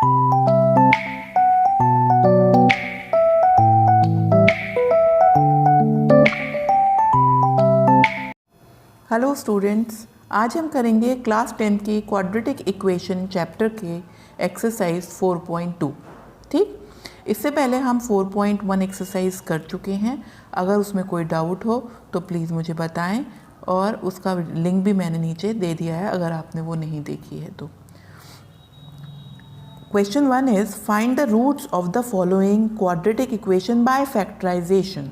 Hello students, आज हम करेंगे क्लास 10 की क्वाड्रेटिक इक्वेशन चैप्टर के एक्सरसाइज 4.2। ठीक, इससे पहले हम 4.1 एक्सरसाइज कर चुके हैं। अगर उसमें कोई डाउट हो तो प्लीज़ मुझे बताएं, और उसका लिंक भी मैंने नीचे दे दिया है अगर आपने वो नहीं देखी है तो। Question 1 is find the roots of the following quadratic equation by factorisation.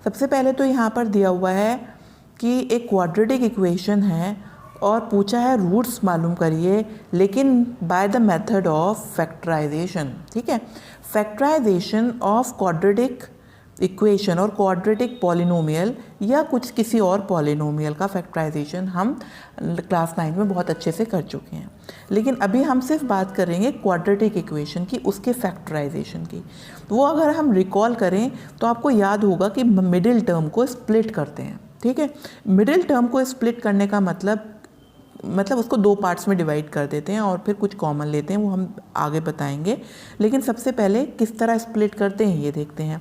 सबसे पहले तो यहाँ पर दिया हुआ है कि एक क्वाड्रेटिक इक्वेशन है और पूछा है रूट्स मालूम करिए, लेकिन by the method of factorisation. ठीक है, फैक्टराइजेशन ऑफ क्वाड्रेटिक इक्वेशन और क्वाड्रेटिक पॉलिनोमियल या कुछ किसी और पॉलिनोमियल का फैक्टराइजेशन हम क्लास 9 में बहुत अच्छे से कर चुके हैं, लेकिन अभी हम सिर्फ बात करेंगे क्वाड्रेटिक इक्वेशन की, उसके फैक्टराइजेशन की। वो अगर हम रिकॉल करें तो आपको याद होगा कि मिडिल टर्म को स्प्लिट करते हैं। ठीक है, मिडिल टर्म को स्प्लिट करने का मतलब उसको दो पार्ट्स में डिवाइड कर देते हैं और फिर कुछ कॉमन लेते हैं, वो हम आगे बताएंगे। लेकिन सबसे पहले किस तरह स्प्लिट करते हैं ये देखते हैं।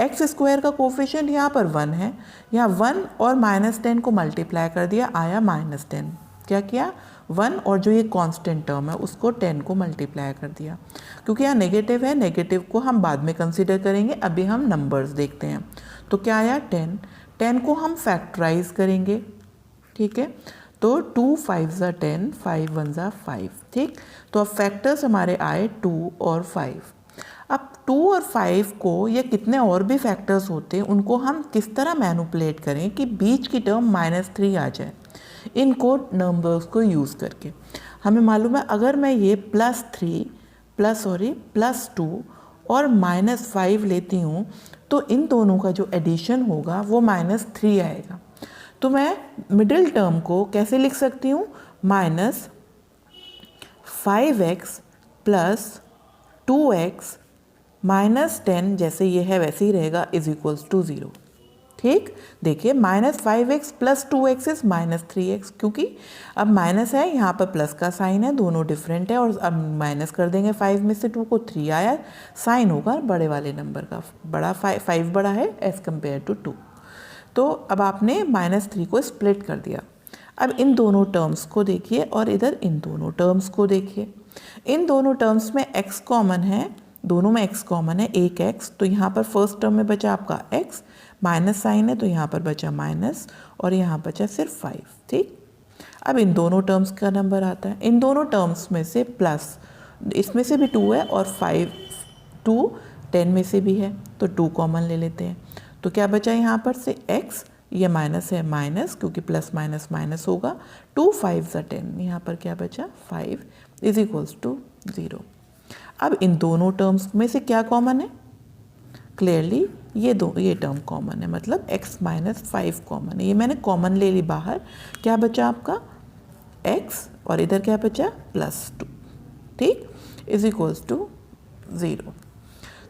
एक्स स्क्वायर का कोफिशिएंट यहाँ पर 1 है, यहाँ 1 और -10 को मल्टीप्लाई कर दिया, आया -10। क्या किया, 1 और जो ये कांस्टेंट टर्म है उसको 10 को मल्टीप्लाई कर दिया। क्योंकि यहाँ नेगेटिव है, नेगेटिव को हम बाद में कंसीडर करेंगे, अभी हम नंबर्स देखते हैं। तो क्या आया 10 को हम फैक्टराइज करेंगे। ठीक है, तो 2 5 ज़ा 10, 5 1 ज़ा 5। ठीक, तो अब फैक्टर्स हमारे आए 2 और 5। अब 2 और 5 को या कितने और भी फैक्टर्स होते हैं उनको हम किस तरह मैनिपुलेट करें कि बीच की टर्म -3 आ जाए, इनको नंबर्स को यूज़ करके। हमें मालूम है अगर मैं ये +2 और -5 लेती हूँ तो इन दोनों का जो एडिशन होगा वो -3 आएगा। तो मैं मिडिल टर्म को कैसे लिख सकती हूँ, -5x + 2x -10, जैसे ये है वैसे ही रहेगा, = 0। ठीक, देखिए -5x + 2x इज -3x, क्योंकि अब माइनस है, यहाँ पर प्लस का साइन है, दोनों डिफरेंट है, और अब माइनस कर देंगे 5 में से 2 को, 3 आया, साइन होगा बड़े वाले नंबर का, बड़ा 5 बड़ा है एज़ कम्पेयर टू 2। तो अब आपने -3 को स्प्लिट कर दिया। अब इन दोनों टर्म्स को देखिए और इधर इन दोनों टर्म्स को देखिए। इन दोनों टर्म्स में x कॉमन है, दोनों में x कॉमन है, एक x, तो यहाँ पर फर्स्ट टर्म में बचा आपका x, माइनस साइन है तो यहाँ पर बचा माइनस, और यहाँ बचा सिर्फ 5। ठीक, अब इन दोनों टर्म्स का नंबर आता है, इन दोनों टर्म्स में से प्लस, इसमें से भी 2 है और 2 10 में से भी है, तो 2 कॉमन ले लेते हैं। तो क्या बचा यहाँ पर से x, ये माइनस है माइनस, क्योंकि प्लस माइनस माइनस होगा, 2 5 ज़ा 10, यहाँ पर क्या बचा 5 = 0। अब इन दोनों टर्म्स में से क्या कॉमन है, क्लियरली ये टर्म कॉमन है, मतलब x - 5 कॉमन है, ये मैंने कॉमन ले ली बाहर। क्या बचा आपका x, और इधर क्या बचा +2। ठीक, = 0।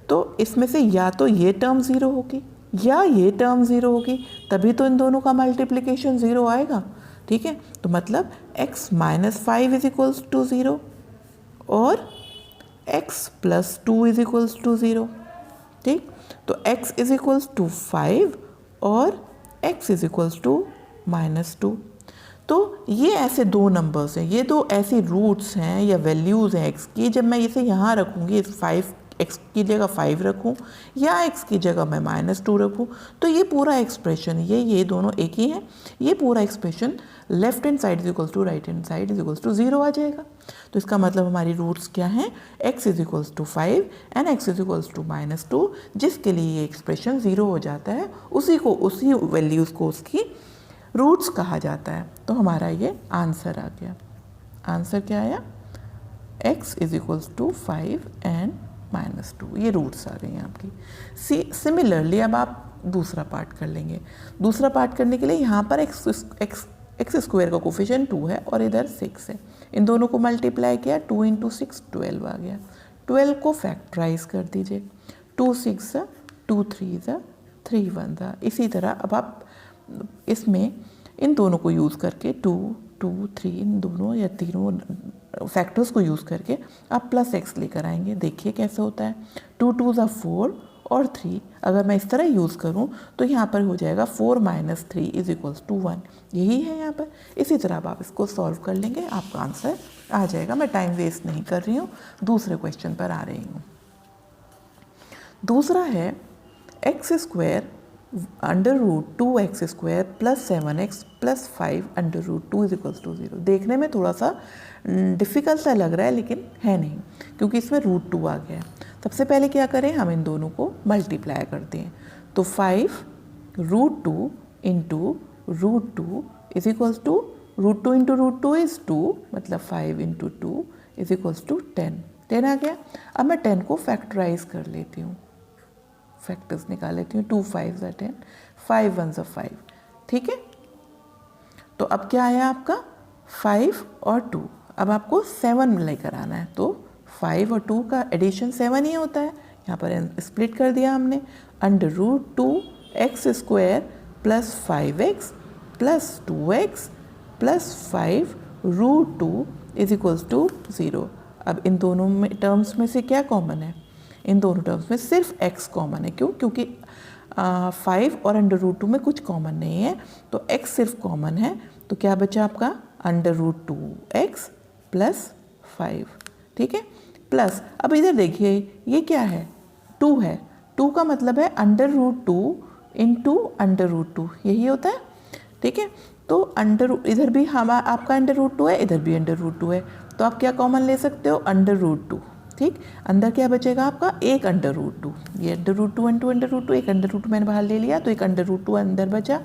तो इसमें से या तो ये टर्म 0 होगी या ये टर्म 0 होगी, तभी तो इन दोनों का मल्टीप्लिकेशन 0 आएगा। ठीक है, तो मतलब x - 5 = 0 और x + 2 = 0। ठीक, तो x = 5 और x = -2। तो ये ऐसे दो नंबर्स हैं, ये दो ऐसी रूट्स हैं या वैल्यूज़ हैं x की। जब मैं इसे यहाँ रखूँगी, इस 5 x की जगह 5 रखूँ या x की जगह मैं -2 रखूँ, तो ये पूरा एक्सप्रेशन, ये दोनों एक ही हैं, ये पूरा expression left hand side = right hand side = 0 आ जाएगा। तो इसका मतलब हमारी रूट्स क्या हैं, x = 5 एंड x = -2, जिसके लिए ये एक्सप्रेशन 0 हो जाता है, उसी वैल्यूज़ को उसकी रूट्स कहा जाता है। तो हमारा ये आंसर आ गया। आंसर क्या आया, x = 5 एंड -2, ये रूट्स आ गई हैं आपकी। सिमिलरली अब आप दूसरा पार्ट कर लेंगे। दूसरा पार्ट करने के लिए यहाँ पर एक्स स्क्वायर का कोफिशिएंट 2 है और इधर 6 है, इन दोनों को मल्टीप्लाई किया, 2 × 6 12 आ गया। 12 को फैक्टराइज कर दीजिए, 2 6 ज़ा 2 3 ज़ा 3 1 ज़ा। इसी तरह अब आप इसमें इन दोनों को यूज़ करके 2 2, 3 इन दोनों या तीनों फैक्टर्स को यूज़ करके आप प्लस एक्स लेकर आएंगे। देखिए कैसे होता है। 2 2 ज़ा 4 और 3 अगर मैं इस तरह यूज़ करूं तो यहाँ पर हो जाएगा 4 - 3 = 1। यही है यहाँ पर। इसी तरह अब आप इसको सॉल्व कर लेंगे, आपका आंसर आ जाएगा। मैं टाइम वेस्ट नहीं कर रही हूँ, दूसरे क्वेश्चन पर आ रही हूँ। दूसरा है x² √2x² + 7x + 5 √2 = 0। देखने में थोड़ा सा डिफ़िकल्ट सा लग रहा है लेकिन है नहीं, क्योंकि इसमें √2 आ गया है। सबसे पहले क्या करें, हम इन दोनों को मल्टीप्लाई करते हैं। तो 5 √2 × √2 = √2 × √2 is 2, मतलब 5 × 2 = 10। 10 आ गया। अब मैं 10 को फैक्टराइज कर लेती हूँ, फैक्टर्स निकाल लेती हूँ। 2 5 = 10, 5 1 = 5। ठीक है, तो अब क्या आया आपका 5 और 2। अब आपको 7 लेकर आना है, तो 5 और 2 का एडिशन 7 ही होता है। यहाँ पर स्प्लिट कर दिया हमने। √2x² + 5x + 2x + 5 √2 = 0। अब इन दोनों में टर्म्स में से क्या कॉमन है? इन दोनों टर्म्स में सिर्फ x कॉमन है। क्यों? क्योंकि 5 और √2 में कुछ कॉमन नहीं है, तो x सिर्फ कॉमन है। तो क्या बचा आपका √2x + 5। ठीक है, प्लस अब इधर देखिए ये क्या है, 2 है। 2 का मतलब है √2 × √2, यही होता है। ठीक है, तो इधर भी हम आपका √2 है, इधर भी √2 है, तो आप क्या कॉमन ले सकते हो, √2। ठीक, अंदर क्या बचेगा आपका, एक √2। ये √2 × √2, एक √2 मैंने बाहर ले लिया, तो एक √2 अंदर बचा,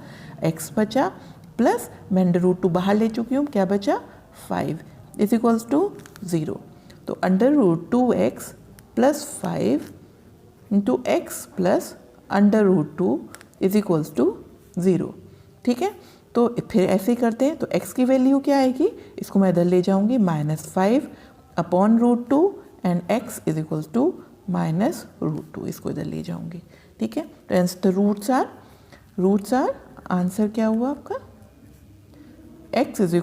x बचा, प्लस मैं √2 बाहर ले चुकी हूँ, क्या बचा 5 = 0। तो √2x + 5 × x + √2 = 0। ठीक है, तो फिर ऐसे ही करते हैं। तो x की वैल्यू क्या आएगी, इसको मैं इधर ले जाऊंगी, -5 / √2 एंड x = -√2, इसको इधर ले जाऊंगी। ठीक है, तो hence the roots are answer क्या हुआ आपका, x =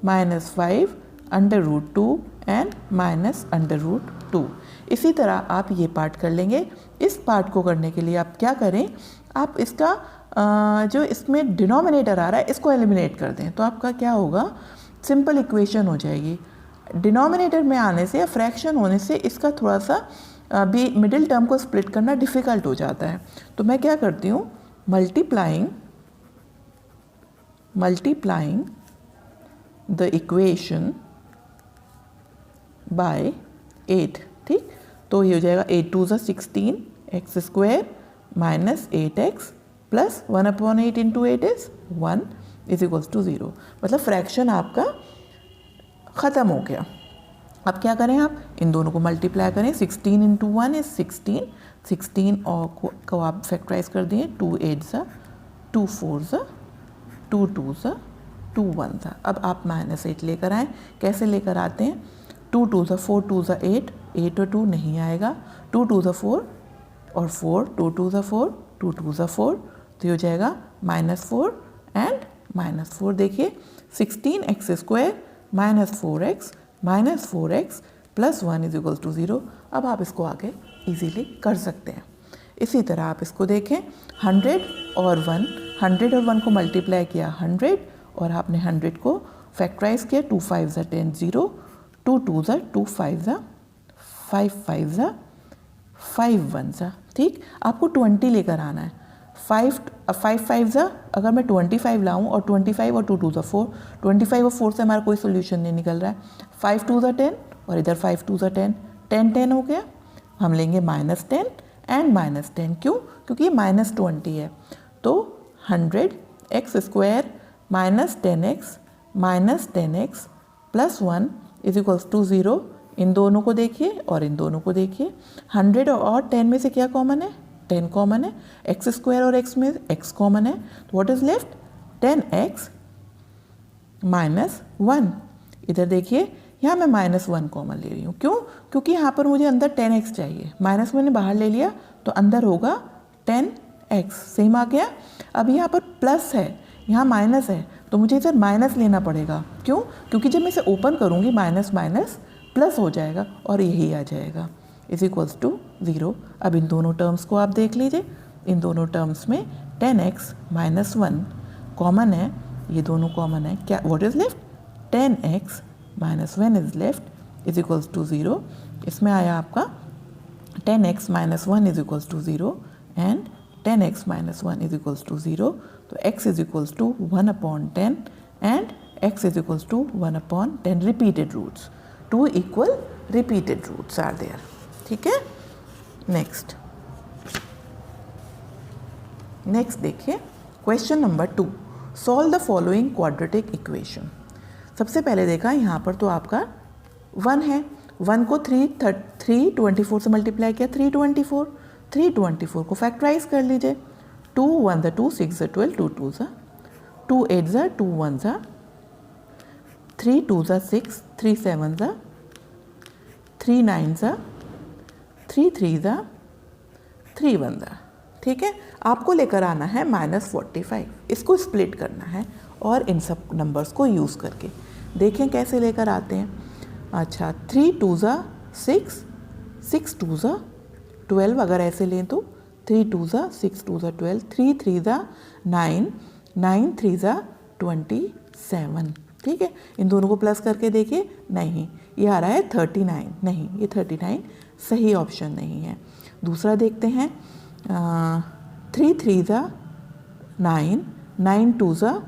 -5 √ 2 एंड -√2। इसी तरह आप ये पार्ट कर लेंगे। इस पार्ट को करने के लिए आप क्या करें, आप इसका जो इसमें डिनोमिनेटर आ रहा है इसको एलिमिनेट कर दें, तो आपका क्या होगा, सिंपल इक्वेशन हो जाएगी। डिनोमिनेटर में आने से या फ्रैक्शन होने से इसका थोड़ा सा भी मिडिल टर्म को स्प्लिट करना डिफ़िकल्ट हो जाता है। तो मैं क्या करती हूँ, मल्टीप्लाइंग द इक्वेशन बाय 8। ठीक, तो ये हो जाएगा 8 2 = 16 x² - 8x + 1/8 × 8 is 1 = 0। मतलब फ्रैक्शन आपका ख़त्म हो गया। अब क्या करें, आप इन दोनों को मल्टीप्लाई करें। 16 × 1 is 16, 16 और को आप फैक्टराइज कर दिए। 2 8 ज़ा 2 4 ज़ा 2 2 ज़ा 2 1 ज़ा। अब आप -8 लेकर आएँ। कैसे लेकर आते हैं, 2 2 ज़ा 4, 2 ज़ा 8, 8 और 2 नहीं आएगा, 2 2 ज़ा 4 और 4, 2 2 ज़ा 4, 2 2 ज़ा 4, तो ये हो जाएगा -4 एंड -4। देखिए 16x² - 4x + 1 = 0। अब आप इसको आगे इजीली कर सकते हैं। इसी तरह आप इसको देखें, 100 और 1 को मल्टीप्लाई किया 100, और आपने 100 को फैक्टराइज किया। 2 5 ज़ा 10 0, 2 2 ज़ा 2 5 ज़ा 5 5 ज़ा 5 1 ज़ा। ठीक, आपको 20 लेकर आना है। 5 5 ज़ा अगर मैं 25 लाऊं और 25 और 2 2 ज़ा 4, 25 और 4 से हमारा कोई सोल्यूशन नहीं निकल रहा है। 5 2 ज़ा 10 और इधर 5 2 ज़ा 10, 10 10 हो गया। हम लेंगे -10 एंड -10, क्यों? क्योंकि ये -20 है। तो 100x² - 10x + 1 = 0। इन दोनों को देखिए और इन दोनों को देखिए। 100 और 10 में से क्या कॉमन है, 10 कॉमन है। x² और x में x कॉमन है, तो व्हाट इज लेफ्ट, 10x - 1। इधर देखिए, यहाँ मैं -1 कॉमन ले रही हूँ। क्यों? क्योंकि यहाँ पर मुझे अंदर 10x चाहिए। माइनस मैंने बाहर ले लिया तो अंदर होगा 10x, सेम आ गया। अब यहाँ पर प्लस है, यहाँ माइनस है, तो मुझे इधर माइनस लेना पड़ेगा। क्यों? क्योंकि जब मैं इसे ओपन करूँगी माइनस माइनस प्लस हो जाएगा और यही आ जाएगा इज इक्वल्स टू 0। अब इन दोनों टर्म्स को आप देख लीजिए, इन दोनों टर्म्स में 10x माइनस 1 कॉमन है, ये दोनों कॉमन है। क्या what is left? 10x minus 1 is left is equals to 0। इसमें आया आपका 10x minus 1 is equals to 0 and 10x minus 1 is equals to 0। तो x is equals to 1/10 and x is equals to 1/10 repeated roots. 2 equal repeated roots are there. ठीक है, next देखिए question number 2, solve the following quadratic equation. सबसे पहले देखा यहाँ पर तो आपका 1 है, 1 को 324 से मल्टीप्लाई किया, 324 को फैक्टराइज कर लीजिए। 2 1 2 6 12 2 2 2 8 2 1 3 2 6 3 7 3 9 3 3 3 1। ठीक है, आपको लेकर आना है -45, इसको स्प्लिट करना है और इन सब नंबर्स को यूज़ करके देखें कैसे लेकर आते हैं। अच्छा, 3 2 6 6 2 12, अगर ऐसे लें तो 3 2 6 2 12, 3 3 9 9 3 27। ठीक है, इन दोनों को प्लस करके देखिए, नहीं ये आ रहा है 39, नहीं ये 39 सही ऑप्शन नहीं है। दूसरा देखते हैं, 3 3 9 9 2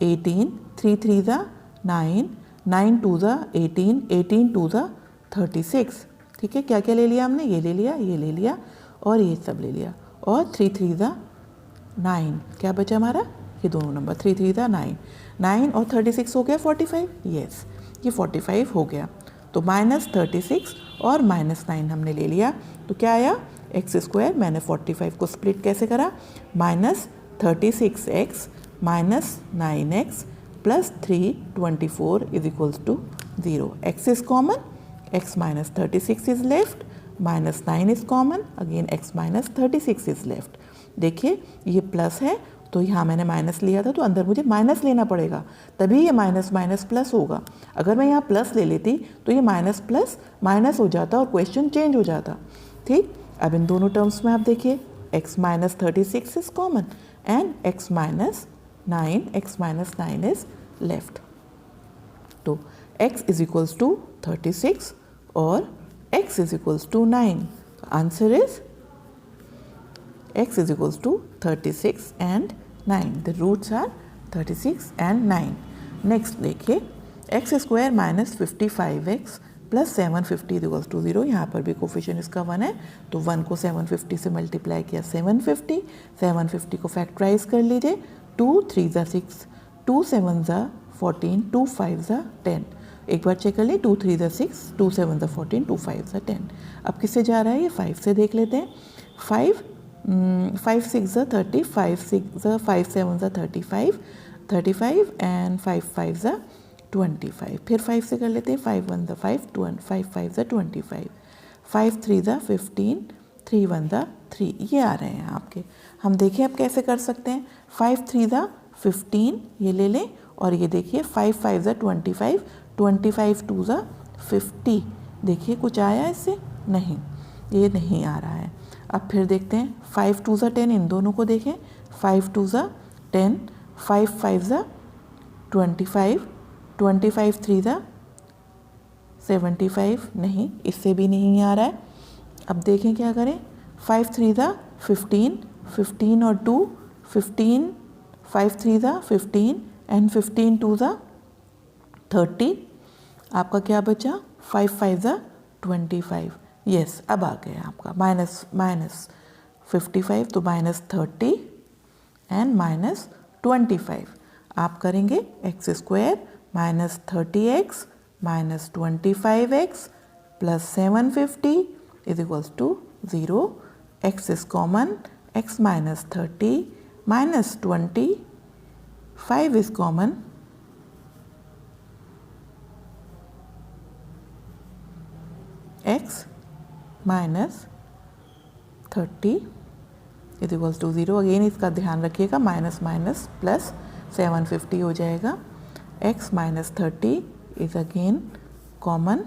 18, 3 3 9 9 2 18 18 2 36। ठीक है, क्या क्या ले लिया हमने? ये ले लिया, ये ले लिया और ये सब ले लिया, और 3 3 9। क्या बचा हमारा? ये दोनों नंबर 3 3 9 9 और 36 हो गया 45। यस, ये 45 हो गया। तो -36 और -9 हमने ले लिया, तो क्या आया? x²। मैंने 45 को स्प्लिट कैसे करा? -36x minus 9x plus 324 is equals to 0। x is common, x minus 36 is left, -9 is common, again x minus 36 is left. देखिए ये प्लस है तो यहाँ मैंने माइनस लिया था, तो अंदर मुझे माइनस लेना पड़ेगा, तभी ये माइनस माइनस प्लस होगा। अगर मैं यहाँ प्लस ले लेती तो ये माइनस प्लस माइनस हो जाता और क्वेश्चन चेंज हो जाता। ठीक, अब इन दोनों टर्म्स में आप देखिए, x minus 36 is common and x minus 9 is left. तो x इज इक्वल्स टू 36 और x is equals to 9। Answer is x is equals to 36 and 9. The roots are 36 and 9. Next देखिए, x² minus 55x plus 750 is equals to 0। यहाँ पर भी coefficient इसका 1 है, तो 1 को 750 से मल्टीप्लाई किया 750 को फैक्टराइज कर लीजिए। 2 3 6, 2 7 14, 2 5 10। एक बार चेक कर लें, 2 3 6, 2 7 14, 2 5 10। अब किससे जा रहा है? ये 5 से देख लेते हैं। 5 6 30, 5 6 5 7 35 एंड 5 5 25। फिर 5 से कर लेते हैं, 5 1 5 5 5 25, 5 3 15, 3 1 3। ये आ रहे हैं आपके। हम देखें अब कैसे कर सकते हैं। 5 3 15 ये ले लें, और ये देखिए 5 5 25, 25 2 50। देखिए कुछ आया इससे? नहीं, ये नहीं आ रहा है। अब फिर देखते हैं, 5 2 10, इन दोनों को देखें, 5 2 10, 5 5 25, 25 3 75। नहीं, इससे भी नहीं आ रहा है। अब देखें क्या करें। 5 3 15, 15 और 2 15, 5 3 15 एंड 15 2 30। आपका क्या बचा? 5 5 25। यस, अब आ गया आपका माइनस 55, तो -30 एंड -25। आप करेंगे x² minus 30x minus 25x plus 750 is equals to 0। x is common, x minus 30 minus 25 is common, x minus 30 is equals to 0। Again इसका ध्यान रखिएगा, माइनस माइनस प्लस 750 हो जाएगा। x minus 30 is again common.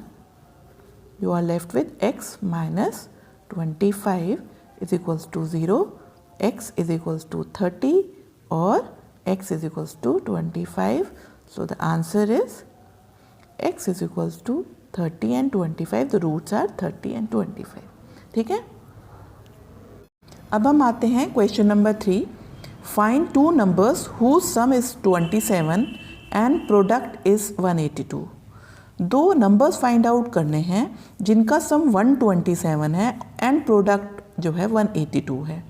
You are left with x minus 25 is equals to 0, x is equals to 30 or x is equals to 25. So the answer is x is equals to 30 and 25. The roots are 30 and 25. ठीक है। अब हम आते हैं question number 3। Find two numbers whose sum is 27 and product is 182। दो numbers find out करने हैं जिनका सम 127 है एंड प्रोडक्ट जो है 182 है।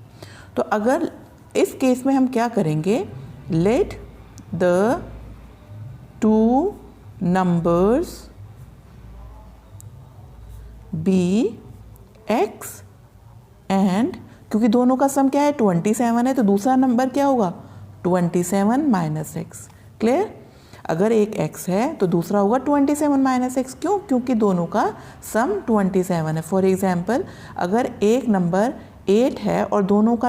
तो अगर इस केस में हम क्या करेंगे, let the two numbers be x and, क्योंकि दोनों का सम क्या है 27 है, तो दूसरा नंबर क्या होगा 27 माइनस एक्स। क्लियर। अगर एक x है तो दूसरा होगा 27 माइनस एक्स। क्यों? क्योंकि दोनों का सम 27 है। फॉर एग्जाम्पल अगर एक नंबर 8 है और दोनों का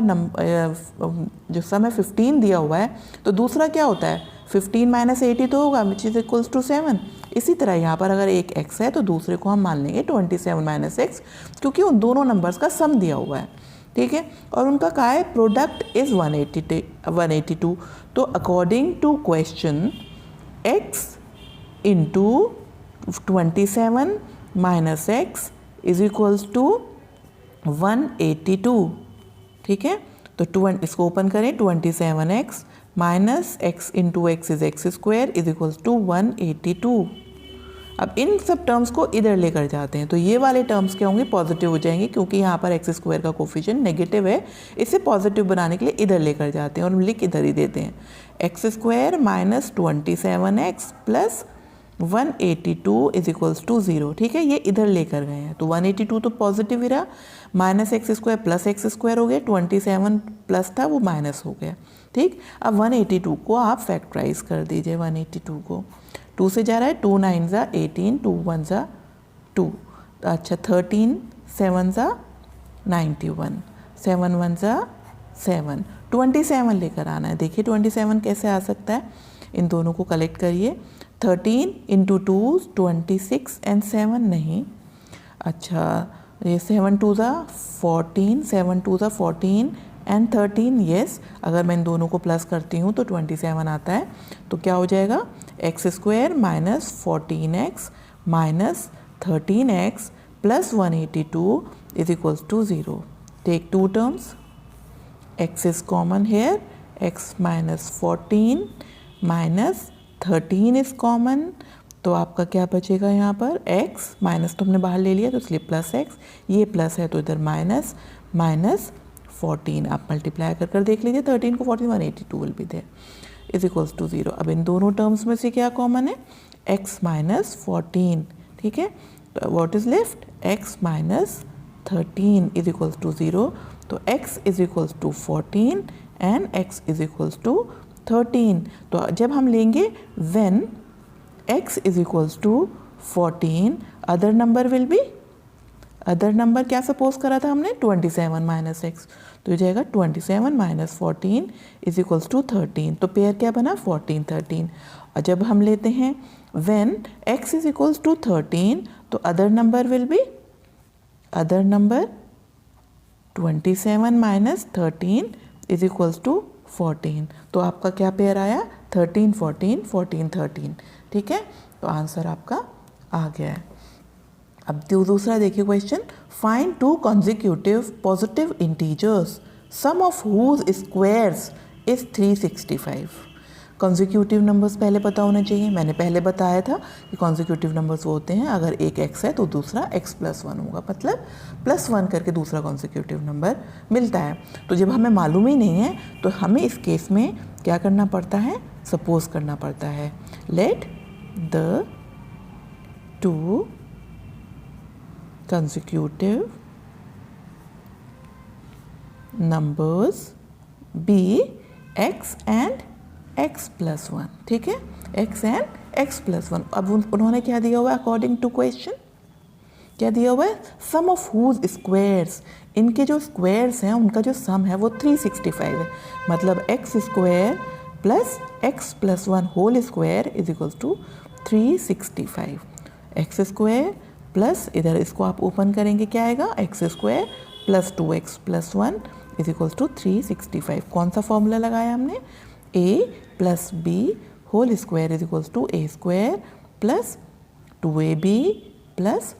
जो सम है 15 दिया हुआ है, तो दूसरा क्या होता है 15 माइनस 80 तो होगा, विच इज इक्वल्स टू 7। इसी तरह यहाँ पर अगर एक x है तो दूसरे को हम मान लेंगे 27 माइनस एक्स, क्योंकि उन दोनों नंबर्स का सम दिया हुआ है। ठीक है। और उनका क्या है, प्रोडक्ट इज 182। तो according to question x into 27 minus X is equals to 182। ठीक है। तो इसको ओपन करें, 27x minus X into X is X square is equals to 182। अब इन सब टर्म्स को इधर लेकर जाते हैं, तो ये वाले टर्म्स क्या होंगे, पॉजिटिव हो जाएंगे, क्योंकि यहाँ पर एक्स स्क्वायर का कोफिशिएंट नेगेटिव है। इसे पॉजिटिव बनाने के लिए इधर लेकर जाते हैं और हम लिख इधर ही देते हैं, X square minus 27x plus 182 is equals to 0। ठीक है। ये इधर लेकर गए हैं, तो 182 तो पॉजिटिव ही रहा, minus x square plus X square हो गया, 27 प्लस था वो माइनस हो गया। ठीक। अब 182 को आप फैक्टराइज कर दीजिए, 182 को 2 से जा रहा है, 2 9 ज़ा 18, 2 1 ज़ा 2, अच्छा 13, 7 ज़ा 91, 7 1 ज़ा 7, 27 लेकर आना है। देखिए 27 कैसे आ सकता है, इन दोनों को कलेक्ट करिए, 13 इंटू 2 26 एंड 7 नहीं, अच्छा ये 7 2 ज़ा 14, 7 2 ज़ा 14 एंड 13, येस। अगर मैं इन दोनों को प्लस करती हूँ तो 27 आता है, तो क्या हो जाएगा, X square minus 14x minus 13x plus 182 is equals to 0। Take two terms, x is common here, x minus 14 minus 13 is common, तो आपका क्या बचेगा यहाँ पर, x माइनस तो हमने बाहर ले लिया तो इसलिए प्लस x, ये प्लस है तो इधर माइनस, माइनस 14 आप मल्टीप्लाई कर कर देख लीजिए, 13 को 14 182 will be there is equals to 0। अब इन दोनों टर्म्स में से क्या कॉमन है, x माइनस 14। ठीक है। तो what is left, x minus 13 is equals to 0। तो x is equals to 14 and x is equals to 13। तो जब हम लेंगे when x is equals to 14, other number will be, other number क्या सपोज करा था हमने, 27 माइनस एक्स, तो ये जाएगा 27 माइनस 14 इज इक्वल्स टू 13। तो पेयर क्या बना, 14 13। और जब हम लेते हैं when x is equals to 13, तो other number will be, other number 27 minus 13 is equals to 14। तो आपका क्या पेयर आया, 13 14 14 13। ठीक है। तो आंसर आपका आ गया है। अब दूसरा देखिए question, find two consecutive positive integers sum of whose squares is 365। Consecutive numbers पहले पता होना चाहिए। मैंने पहले बताया था कि कॉन्जिक्यूटिव नंबर्स वो होते हैं अगर एक x है तो दूसरा x प्लस 1 होगा, मतलब प्लस 1 करके दूसरा कॉन्जिक्यूटिव नंबर मिलता है। तो जब हमें मालूम ही नहीं है तो हमें इस केस में क्या करना पड़ता है, सपोज करना पड़ता है, late the to consecutive numbers be x and x plus 1। ठीक है, x and x plus 1। अब उन्होंने क्या दिया हुआ है, अकॉर्डिंग टू क्वेश्चन क्या दिया हुआ है, सम ऑफ हुज स्क्वायर्स, इनके जो स्क्वायर्स हैं उनका जो सम है वो 365 है, मतलब X square plus X plus 1 whole square is equals to 365। X square plus इधर इसको आप ओपन करेंगे क्या आएगा, X square plus 2x plus 1 is equals to 365। कौन सा फॉर्मूला लगाया हमने, a plus B whole square is equals to A square plus 2ab plus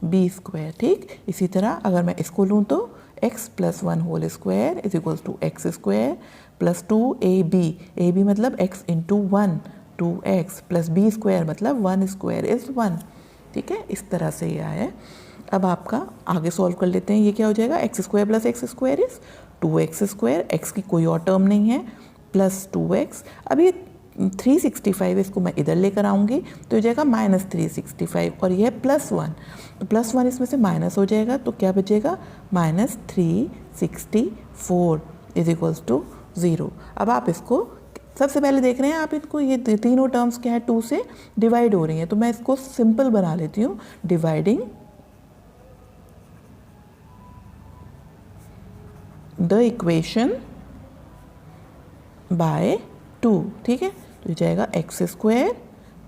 B square. ठीक, इसी तरह अगर मैं इसको लूँ तो x plus 1 whole square is equals to X square plus 2ab मतलब x into 1 2x plus B square मतलब 1 स्क्वायर इज 1। ठीक है, इस तरह से ये आया है। अब आपका आगे सॉल्व कर लेते हैं। ये क्या हो जाएगा, X square plus X square is 2x square, x की कोई और टर्म नहीं है, प्लस 2x। अब ये 365 इसको मैं इधर लेकर आऊँगी तो हो जाएगा माइनस 365 और यह प्लस 1, तो प्लस 1 इसमें से माइनस हो जाएगा तो क्या बचेगा, माइनस 364 इज इक्वल्स टू 0। अब आप इसको सबसे पहले देख रहे हैं आप इनको, ये तीनों टर्म्स क्या है 2 से डिवाइड हो रही हैं, तो मैं इसको सिंपल बना लेती हूँ, डिवाइडिंग द इक्वेशन बाय 2। ठीक है, तो ये जाएगा X square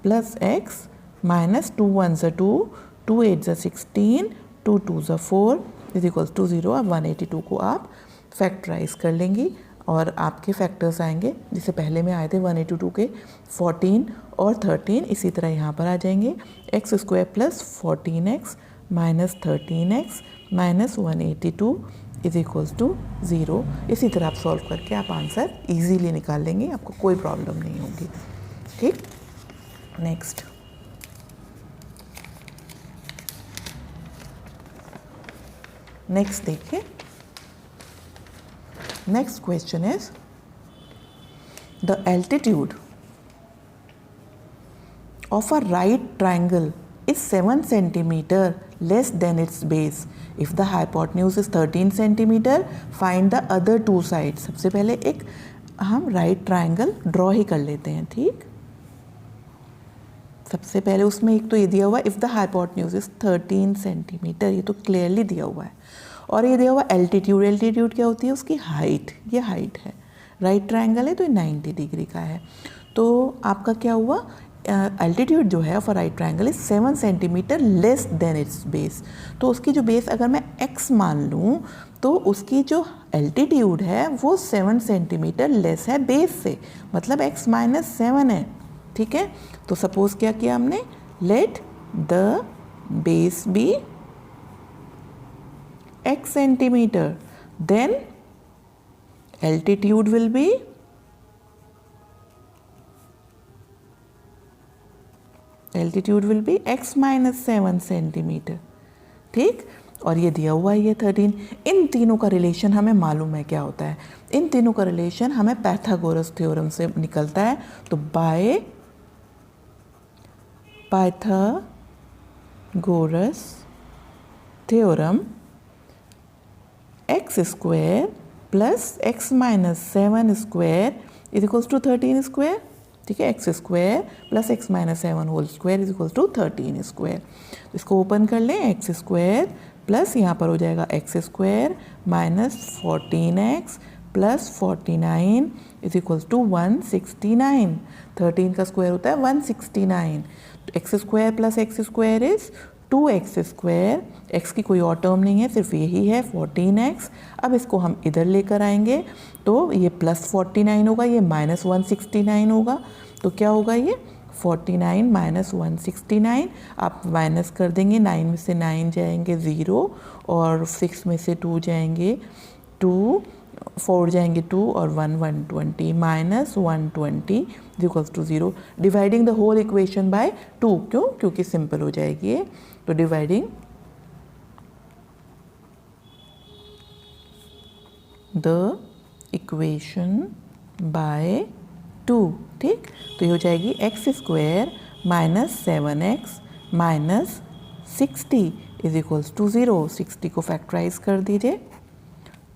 plus X minus 2 1 ज़ा 2 2 8 ज़ा 16 2 2 ज़ा 4 इज इक्वल्स टू 0। अब 182 को आप फैक्टराइज कर लेंगी और आपके फैक्टर्स आएंगे जिससे पहले में आए थे 182 के 14 और 13, इसी तरह यहाँ पर आ जाएंगे X square plus 14x minus 13x minus 182 is equals to 0। इसी तरह आप सॉल्व करके आप आंसर इजीली निकाल लेंगे, आपको कोई प्रॉब्लम नहीं होगी। ठीक, नेक्स्ट देखिए, next question is the altitude of a right triangle is 7 centimeter less than its base. If the hypotenuse is 13 centimeter, find the other two sides. सबसे पहले एक हम राइट ट्राइंगल ड्रॉ ही कर लेते हैं। ठीक, सबसे पहले उसमें एक तो ये दिया हुआ if the hypotenuse is 13 centimetre, ये तो क्लियरली दिया हुआ है, और ये दिया हुआ एल्टीट्यूड। एल्टीट्यूड क्या होती है, उसकी हाइट, ये हाइट है, राइट ट्राइंगल है तो ये 90 डिग्री का है। तो आपका क्या हुआ, एल्टीट्यूड जो है of a right triangle is 7 centimetre less than it's base. तो उसकी जो बेस अगर मैं x मान लूँ तो उसकी जो एल्टीट्यूड है वो 7 सेंटीमीटर लेस है बेस से, मतलब x माइनस 7 है। ठीक है, तो सपोज क्या किया हमने, let the base be x centimetre, then altitude will be x minus 7 centimetre. ठीक, और ये दिया हुआ है ये 13। इन तीनों का रिलेशन हमें मालूम है क्या होता है, इन तीनों का रिलेशन हमें पाइथागोरस थ्योरम से निकलता है। तो by Pythagoras theorem x square plus x minus 7 square is equals to 13 square. ठीक है, X square plus X minus 7 whole square is equals to 13 square. इसको ओपन कर लें, एक्स स्क्वायर प्लस यहाँ पर हो जाएगा X square minus 14x plus 49 is equals to 169। 13 का स्क्वायर होता है 169। तो X square plus X square is 2x square, x की कोई और टर्म नहीं है, सिर्फ यही है 14x। अब इसको हम इधर लेकर आएंगे तो ये प्लस 49 होगा, ये माइनस 169 होगा, तो क्या होगा ये 49 माइनस 169। आप माइनस कर देंगे, 9 में से 9 जाएंगे 0 और 6 में से 2 जाएंगे 2, 4 जाएंगे 2 और 1 120 minus 120 equals to 0। Dividing the whole equation by 2, क्यों, क्योंकि सिंपल हो जाएगी ये। तो डिवाइडिंग द इक्वेशन बाय 2। ठीक, तो ये हो जाएगी X square minus 7x minus 60 is equals to 0। 60 को फैक्टराइज कर दीजिए,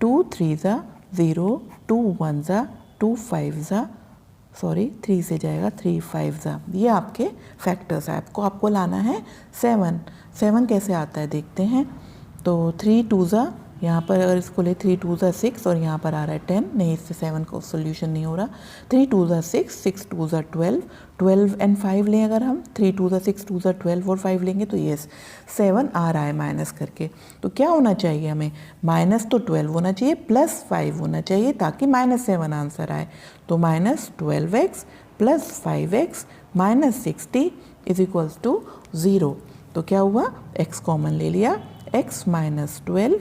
2 3 ज़ा 0, 2 1 ज़ा 2 5 ज़ा, सॉरी 3 से जाएगा 3 5 ज़ा। ये आपके फैक्टर्स है, आपको लाना है 7। 7 कैसे आता है देखते हैं। तो 3 2 ज़ा यहाँ पर अगर इसको ले 3 2 6 और यहाँ पर आ रहा है 10, नहीं इससे 7 का सोल्यूशन नहीं हो रहा। 3 2 6, 6 2 12, 12 एंड 5 लें अगर हम, 3 2 6 2 12 और 5 लेंगे तो ये 7 आ रहा है माइनस करके। तो क्या होना चाहिए हमें, माइनस तो 12 होना चाहिए प्लस 5 होना चाहिए ताकि -7 आंसर आए। तो -12x plus 5x minus 60 is equals to 0। तो क्या हुआ, x कॉमन ले लिया, x माइनस 12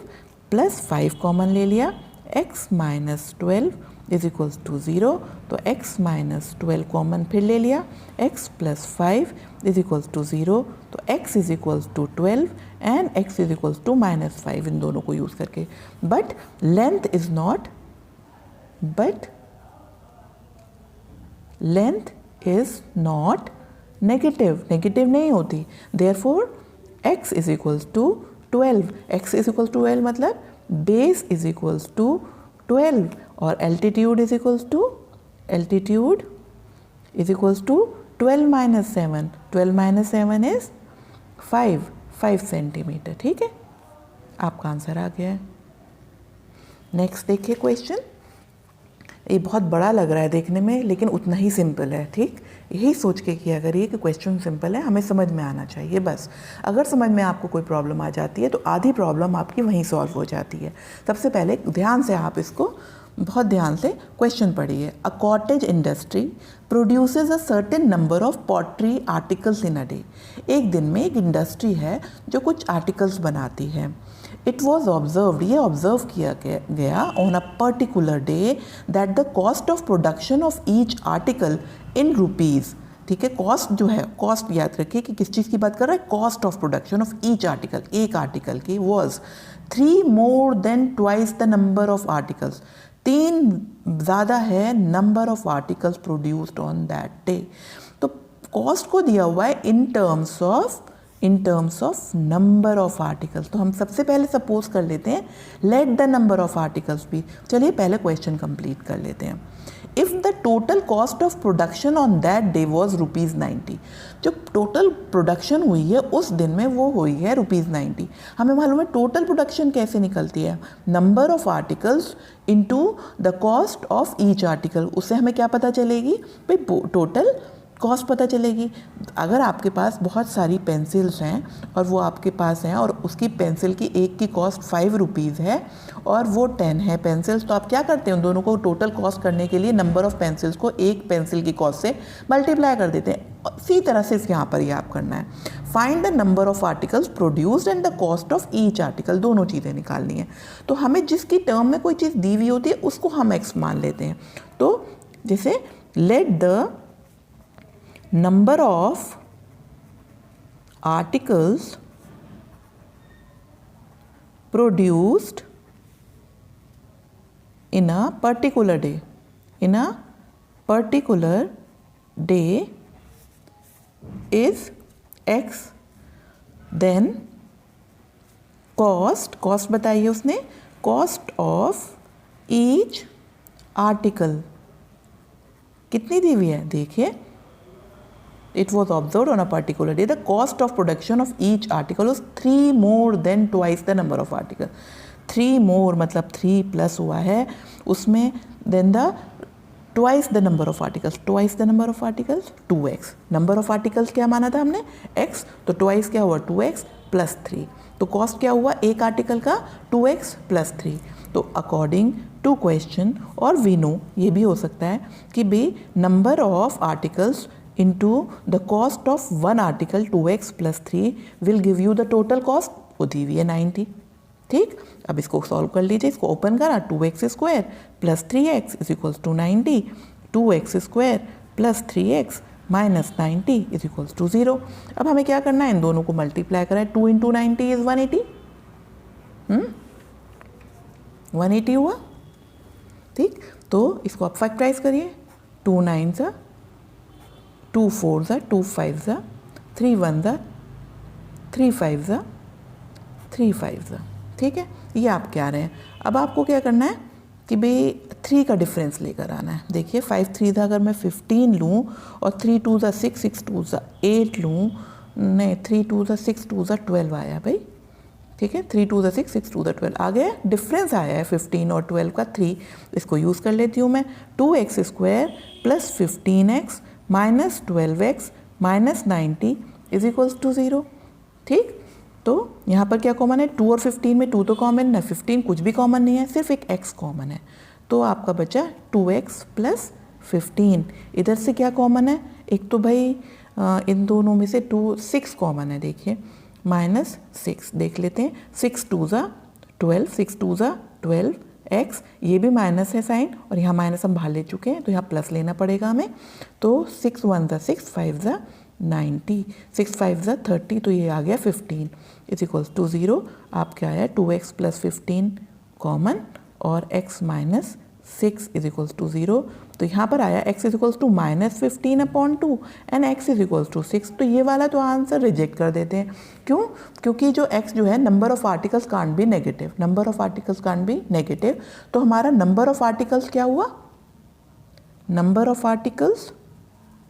प्लस 5 कॉमन ले लिया, x minus 12 is equals to 0। तो x माइनस 12 कॉमन फिर ले लिया, x plus 5 is equals to 0। तो x is equals to 12 and x is equals to -5 इन दोनों को यूज़ करके। But length is not, negative नहीं होती। Therefore x is equals to 12, x is equals to 12 मतलब बेस इज इक्वल्स टू 12 और altitude is equals to 12 minus 7, 12 minus 7 is 5 centimetre. ठीक है, आपका आंसर आ गया है। नेक्स्ट देखिए क्वेश्चन, ये बहुत बड़ा लग रहा है देखने में लेकिन उतना ही सिंपल है। ठीक, यही सोच के किया करिए कि क्वेश्चन सिंपल है, हमें समझ में आना चाहिए बस। अगर समझ में आपको कोई प्रॉब्लम आ जाती है तो आधी प्रॉब्लम आपकी वहीं सॉल्व हो जाती है। सबसे पहले ध्यान से आप इसको बहुत ध्यान से क्वेश्चन पढ़िए। A cottage industry produces a certain number of pottery articles in a day. एक दिन में एक इंडस्ट्री है जो कुछ आर्टिकल्स बनाती है। इट वॉज ऑब्जर्व्ड, ये ऑब्जर्व किया गया on a particular day that the cost of production of each article in rupees. ठीक है, कॉस्ट जो है, कॉस्ट याद रखिए कि किस चीज़ की बात कर रहा है, cost of production of each article, एक आर्टिकल की, was 3 more than twice the number of articles, 3 ज़्यादा है number of articles produced on that day. तो कॉस्ट को दिया हुआ है in terms of number of articles. तो हम सबसे पहले सपोज कर लेते हैं let the number of articles भी। चलिए पहले क्वेश्चन कंप्लीट कर लेते हैं। If the total cost of production on that day was ₹90, जो टोटल प्रोडक्शन हुई है उस दिन में वो हुई है ₹90। हमें मालूम है टोटल प्रोडक्शन कैसे निकलती है, number of articles into the cost of each article. उससे हमें क्या पता चलेगी भाई, टोटल कॉस्ट पता चलेगी। अगर आपके पास बहुत सारी पेंसिल्स हैं और वो आपके पास हैं और उसकी पेंसिल की एक की कॉस्ट ₹5 है और वो 10 है पेंसिल्स, तो आप क्या करते हैं, उन दोनों को टोटल कॉस्ट करने के लिए नंबर ऑफ पेंसिल्स को एक पेंसिल की कॉस्ट से मल्टीप्लाई कर देते हैं। इसी तरह से यहाँ पर ये आप करना है। Find the number of articles produced and the cost of each article, दोनों चीज़ें निकालनी है। तो हमें जिसकी टर्म में कोई चीज़ दी हुई होती है उसको हम एक्स मान लेते हैं। तो जैसे let the number of articles produced in a particular day is x, then cost बताइए उसने, cost of each article कितनी दी हुई है, देखिए It was observed on a particular day the cost of production of each article was 3 more than twice the number of articles. 3 more मतलब 3 plus हुआ है उसमें, then the twice the number of articles, 2x। Number of articles क्या माना था हमने, x, तो twice क्या हुआ 2x प्लस 3। तो कॉस्ट क्या हुआ एक आर्टिकल का 2x प्लस 3। तो अकॉर्डिंग टू क्वेश्चन, और वी नो ये भी हो सकता है कि भाई number of articles into the cost of one article 2x plus 3 will give you the total cost, वो दी हुई है 90। ठीक, अब इसको सॉल्व कर लीजिए, इसको ओपन करा, 2x square plus 3x is equals to 90, 2x square plus 3x minus 90 is equals to 0। अब हमें क्या करना है, इन दोनों को मल्टीप्लाई करा है, 2 × 90 इज 180, 180 हुआ। ठीक, तो इसको आप फैक्टराइज करिए, 2 9 2 4 2 5 3 1 3 5 3 5। ठीक है, ये आप क्या रहे हैं। अब आपको क्या करना है कि भाई 3 का डिफरेंस लेकर आना है। देखिए 5 3 अगर मैं 15 लूँ और 3 2 6 6 2 8 लूँ, नहीं 3 2 6 2 12 आया भाई। ठीक है, 3 2 6, 6 2 12 आ गया। डिफरेंस आया है 15 और 12 का 3, इसको यूज़ कर लेती हूँ मैं। 2x² plus 15x minus 12x minus 90 is equals to 0। ठीक, तो यहाँ पर क्या कॉमन है, 2 और 15 में 2 तो कॉमन ना, 15 कुछ भी कॉमन नहीं है, सिर्फ एक x कॉमन है, तो आपका बचा 2x प्लस 15। इधर से क्या कॉमन है, एक तो भाई इन दोनों में से 6 कॉमन है, देखिए माइनस 6 देख लेते हैं। 6 2 ज़ा 12, 6 2 ज़ा 12 x, ये भी माइनस है साइन, और यहाँ माइनस हम बाहर ले चुके हैं तो यहाँ प्लस लेना पड़ेगा हमें। तो 6 1 ज़ा 6, 5 ज़ा 90, 6 5 ज़ा 30, तो ये आ गया 15 इज इक्वल्स टू 0। आप क्या आया 2x प्लस 15 कॉमन और x minus 6 is equals to 0। तो यहाँ पर आया x is equals to minus 15/2 and x is equals to 6। तो ये वाला तो आंसर रिजेक्ट कर देते हैं। क्यों? क्योंकि जो x जो है number of articles can't be negative, number of articles can't be negative. तो हमारा नंबर ऑफ आर्टिकल्स क्या हुआ, नंबर ऑफ आर्टिकल्स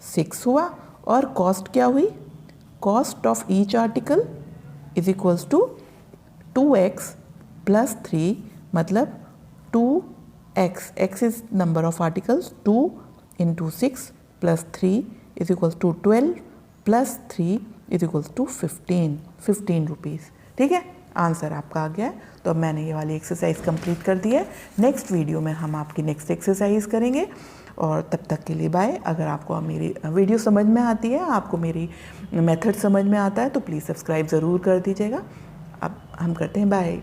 6 हुआ, और कॉस्ट क्या हुई, cost of each article is equals to 2x plus 3, मतलब 2x is number of articles, 2 into 6 plus 3 is equals to 12 plus 3 is equals to 15 rupees. ठीक है, answer आपका आ गया है। तो अब मैंने ये वाली एक्सरसाइज कंप्लीट कर दी है। नेक्स्ट वीडियो में हम आपकी नेक्स्ट एक्सरसाइज करेंगे, और तब तक के लिए बाय। अगर आपको मेरी वीडियो समझ में आती है, आपको मेरी मेथड समझ में आता है, तो प्लीज़ सब्सक्राइब ज़रूर कर दीजिएगा। अब हम करते हैं बाय।